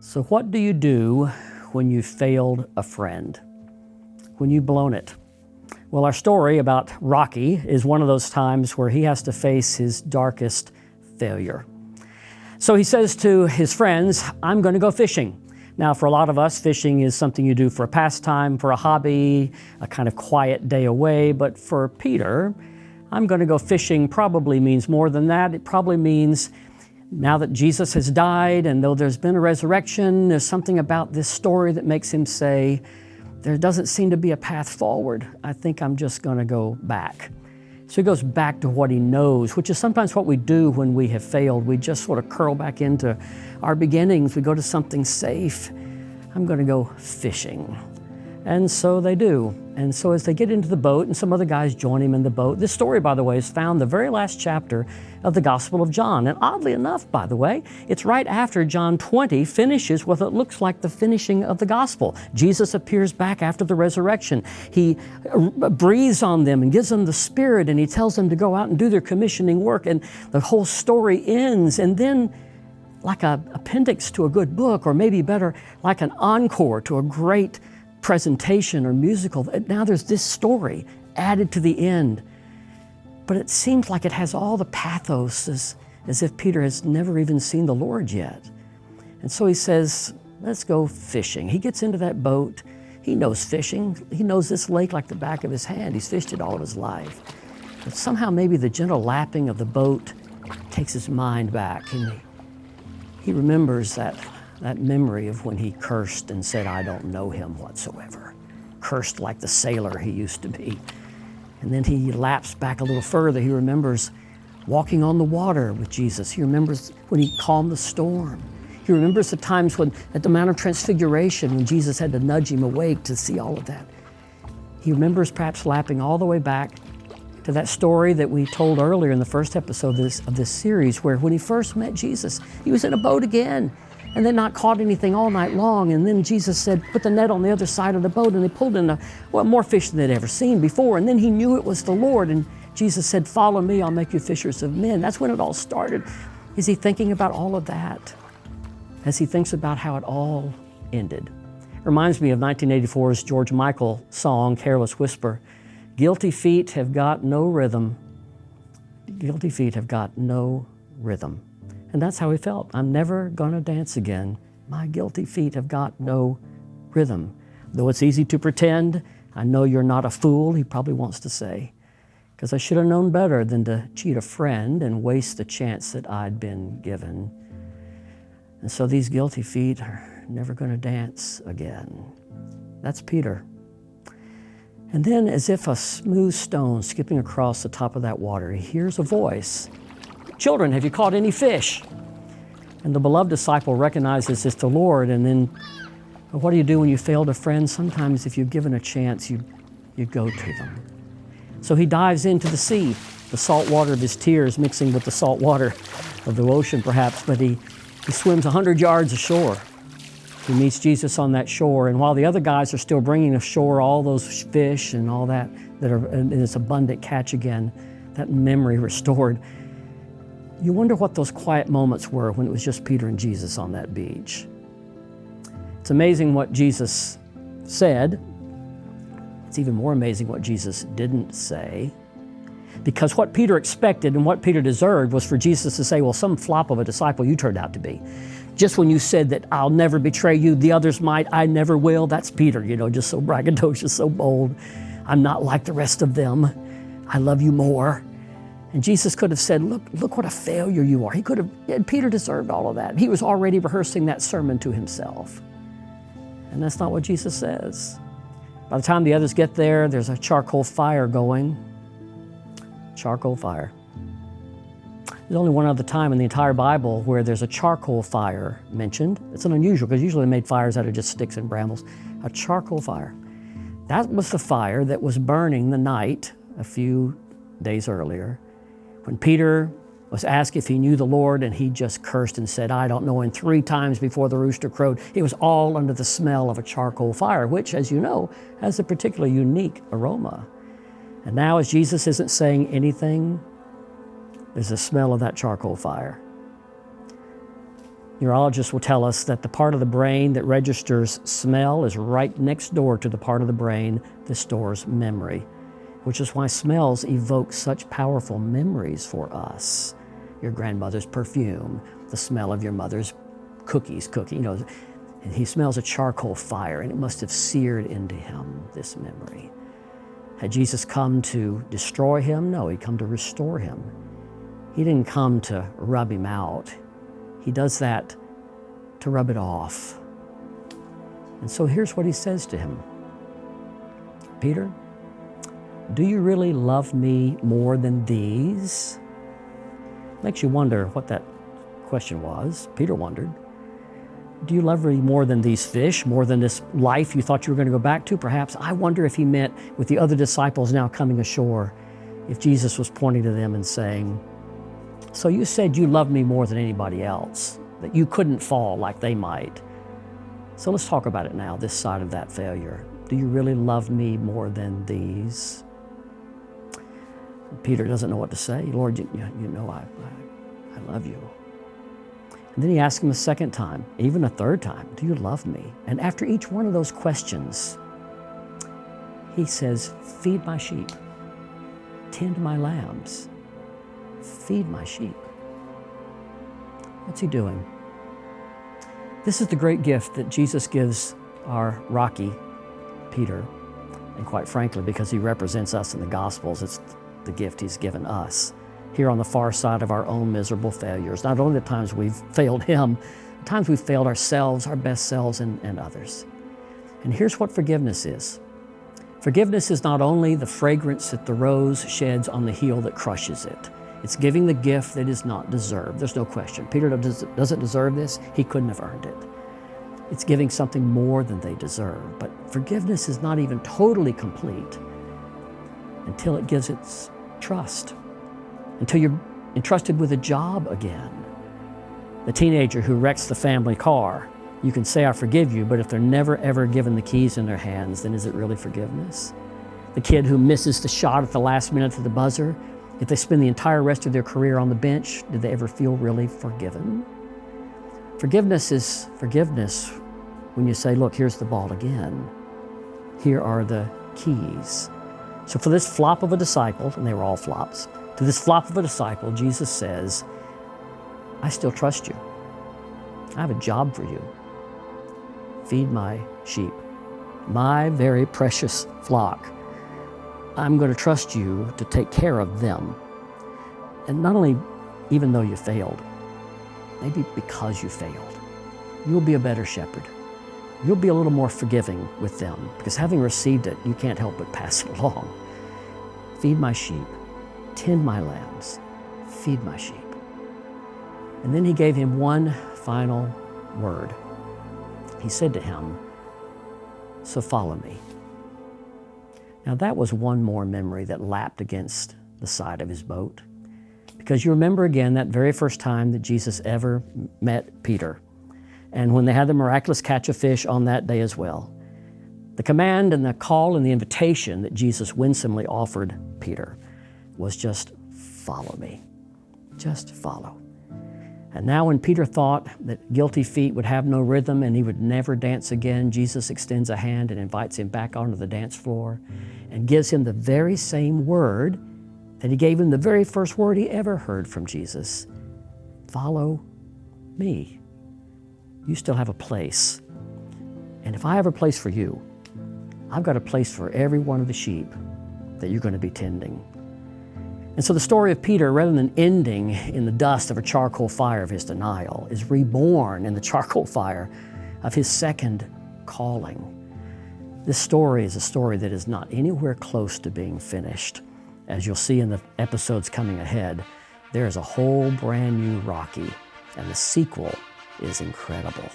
So what do you do when you failed a friend? When you've blown it? Well, our story about Rocky is one of those times where he has to face his darkest failure. So he says to his friends, I'm going to go fishing. Now, for a lot of us, fishing is something you do for a pastime, for a hobby, a kind of quiet day away. But for Peter, I'm going to go fishing probably means more than that. It probably means now that Jesus has died and though there's been a resurrection, there's something about this story that makes him say, there doesn't seem to be a path forward. I think I'm just going to go back. So he goes back to what he knows, which is sometimes what we do when we have failed. We just sort of curl back into our beginnings. We go to something safe. I'm going to go fishing. And so they do. And so as they get into the boat, and some other guys join him in the boat. This story, by the way, is found in the very last chapter of the Gospel of John. And oddly enough, by the way, it's right after John 20 finishes with what looks like the finishing of the Gospel. Jesus appears back after the resurrection. He breathes on them and gives them the Spirit, and he tells them to go out and do their commissioning work. And the whole story ends. And then, like an appendix to a good book, or maybe better, like an encore to a great presentation or musical, now there's this story added to the end. But it seems like it has all the pathos as if Peter has never even seen the Lord yet. And so he says, let's go fishing. He gets into that boat. He knows fishing. He knows this lake like the back of his hand. He's fished it all of his life. But somehow maybe the gentle lapping of the boat takes his mind back, and he remembers that memory of when he cursed and said, I don't know him whatsoever. Cursed like the sailor he used to be. And then he laps back a little further. He remembers walking on the water with Jesus. He remembers when he calmed the storm. He remembers the times when, at the Mount of Transfiguration, when Jesus had to nudge him awake to see all of that. He remembers perhaps lapping all the way back to that story that we told earlier in the first episode of this series, where when he first met Jesus, he was in a boat again. And they not caught anything all night long. And then Jesus said, put the net on the other side of the boat. And they pulled in more fish than they'd ever seen before. And then he knew it was the Lord. And Jesus said, follow me, I'll make you fishers of men. That's when it all started. Is he thinking about all of that as he thinks about how it all ended? It reminds me of 1984's George Michael song, Careless Whisper. Guilty feet have got no rhythm. Guilty feet have got no rhythm. And that's how he felt. I'm never gonna dance again. My guilty feet have got no rhythm. Though it's easy to pretend, I know you're not a fool, he probably wants to say, because I should have known better than to cheat a friend and waste the chance that I'd been given. And so these guilty feet are never gonna dance again. That's Peter. And then, as if a smooth stone skipping across the top of that water, he hears a voice. Children, have you caught any fish? And the beloved disciple recognizes it's the Lord. And then, what do you do when you failed a friend? Sometimes if you're given a chance, you go to them. So he dives into the sea, the salt water of his tears mixing with the salt water of the ocean perhaps, but he swims 100 yards ashore. He meets Jesus on that shore, and while the other guys are still bringing ashore all those fish and all that are in its abundant catch again, that memory restored, you wonder what those quiet moments were when it was just Peter and Jesus on that beach. It's amazing what Jesus said. It's even more amazing what Jesus didn't say. Because what Peter expected and what Peter deserved was for Jesus to say, well, some flop of a disciple you turned out to be. Just when you said that I'll never betray you, the others might, I never will. That's Peter, just so braggadocious, so bold. I'm not like the rest of them. I love you more. And Jesus could have said, look what a failure you are. Peter deserved all of that. He was already rehearsing that sermon to himself. And that's not what Jesus says. By the time the others get there, there's a charcoal fire going. Charcoal fire. There's only one other time in the entire Bible where there's a charcoal fire mentioned. It's unusual because usually they made fires out of just sticks and brambles. A charcoal fire. That was the fire that was burning the night a few days earlier, when Peter was asked if he knew the Lord, and he just cursed and said, I don't know him, 3 times before the rooster crowed. It was all under the smell of a charcoal fire, which, as you know, has a particularly unique aroma. And now, as Jesus isn't saying anything, there's a smell of that charcoal fire. Neurologists will tell us that the part of the brain that registers smell is right next door to the part of the brain that stores memory, which is why smells evoke such powerful memories for us. Your grandmother's perfume, the smell of your mother's cookies cooking, and he smells a charcoal fire, and it must have seared into him this memory. Had Jesus come to destroy him? No, he'd come to restore him. He didn't come to rub him out. He does that to rub it off. And so here's what he says to him. Peter, do you really love me more than these? Makes you wonder what that question was. Peter wondered. Do you love me more than these fish, more than this life you thought you were going to go back to? Perhaps. I wonder if he meant with the other disciples now coming ashore, if Jesus was pointing to them and saying, so you said you loved me more than anybody else, that you couldn't fall like they might. So let's talk about it now, this side of that failure. Do you really love me more than these? Peter doesn't know what to say. Lord, you know I love you. And then he asks him a second time, even a third time, do you love me? And after each one of those questions, he says, feed my sheep, tend my lambs. Feed my sheep. What's he doing? This is the great gift that Jesus gives our Rocky, Peter, and quite frankly, because he represents us in the Gospels, it's the gift he's given us here on the far side of our own miserable failures. Not only the times we've failed him, the times we've failed ourselves, our best selves, and others. And here's what forgiveness is. Forgiveness is not only the fragrance that the rose sheds on the heel that crushes it. It's giving the gift that is not deserved. There's no question. Peter doesn't deserve this. He couldn't have earned it. It's giving something more than they deserve. But forgiveness is not even totally complete until it gives its trust, until you're entrusted with a job again. The teenager who wrecks the family car, you can say, I forgive you, but if they're never ever given the keys in their hands, then is it really forgiveness? The kid who misses the shot at the last minute to the buzzer, if they spend the entire rest of their career on the bench, did they ever feel really forgiven? Forgiveness is forgiveness when you say, look, here's the ball again. Here are the keys. So for this flop of a disciple, and they were all flops, to this flop of a disciple, Jesus says, I still trust you. I have a job for you. Feed my sheep, my very precious flock. I'm going to trust you to take care of them. And not only even though you failed, maybe because you failed, you'll be a better shepherd. You'll be a little more forgiving with them because having received it, you can't help but pass it along. Feed my sheep, tend my lambs, feed my sheep. And then he gave him one final word. He said to him, so follow me. Now that was one more memory that lapped against the side of his boat. Because you remember again that very first time that Jesus ever met Peter, and when they had the miraculous catch of fish on that day as well. The command and the call and the invitation that Jesus winsomely offered Peter was just follow me, just follow. And now when Peter thought that guilty feet would have no rhythm and he would never dance again, Jesus extends a hand and invites him back onto the dance floor and gives him the very same word that he gave him the very first word he ever heard from Jesus. Follow me. You still have a place. And if I have a place for you, I've got a place for every one of the sheep that you're going to be tending. And so the story of Peter, rather than ending in the dust of a charcoal fire of his denial, is reborn in the charcoal fire of his second calling. This story is a story that is not anywhere close to being finished. As you'll see in the episodes coming ahead, there is a whole brand new Rocky, and the sequel is incredible.